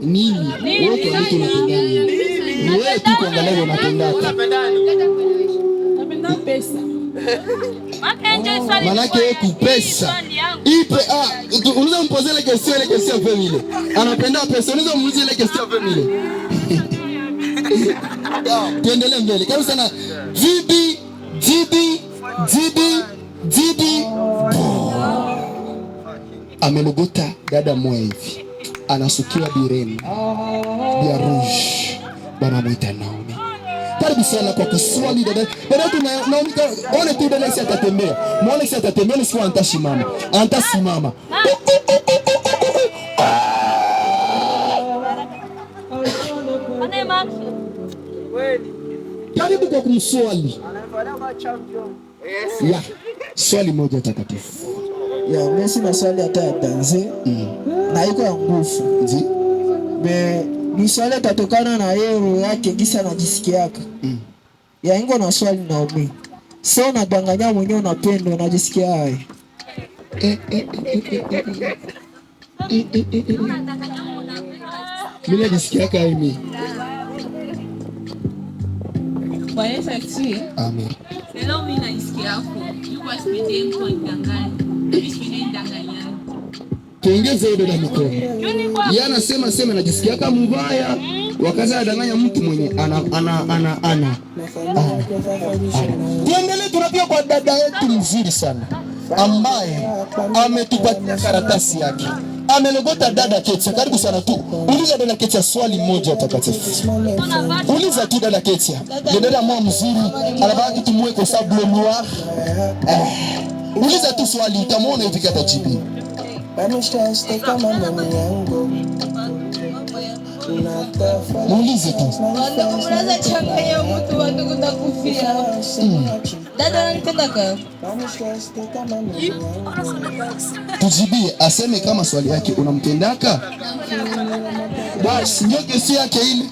Nini? Wote watu unapenda nini? Ni wewe tu kuangalia unapenda. Napenda pesa. Manake kupesa. Ipe unaweza mpoze ile question family. Anapenda pesa. Unaweza muulize ile question family. Tuendelee mbele. Karibu sana. Jibi. Amelogota dada mmoja hivi. Anasukiwa bireni. Bia rouge. Bana mwita Naomi. Karibu sana kwa kuswali dada. Dada Naomi, one tu dada si atatembea. Muone si atatembea, si antasimama. Antasimama. Karibu kwa kumswali. Ya, swali moja takatifu. Ya, mimi sina swali hata ya danse. Na iko ya nguvu. Ni swali tatokana na yeye yake kisa anajisikiaka. Ya ingo na swali Naomi. Sio unadanganya mwenyewe unapenda unajisikia hai. Mimi najisikiaka hivi. Kwa Yesu asifiwe. Amen. Leo mimi najisikia hapo. Yuko asipende mko ndanganya. Mimi ndanganya. Tuongeze hiyo dada mikono. Yeye anasema najisikia kama mbaya wakati anadanganya mtu mwenye ana. Tuendelee, tunapia kwa dada yetu mzuri sana ambaye ametupatia karatasi yake. Amelogota dada Ketia. Karibu sana tu. Uliza dada Ketia swali moja takatifu. Uliza tu dada Ketia. Ni dada mwa mzuri, anabaki tumweke sable noir. Uliza tu swali utamwona hivi kata jibu. Muulize tu. Unaweza changanya mtu wa ndugu na kufia. Dada ananipenda kwa. Tujibie, aseme kama swali yake unampendaka. Basi ndio kesi yake ile.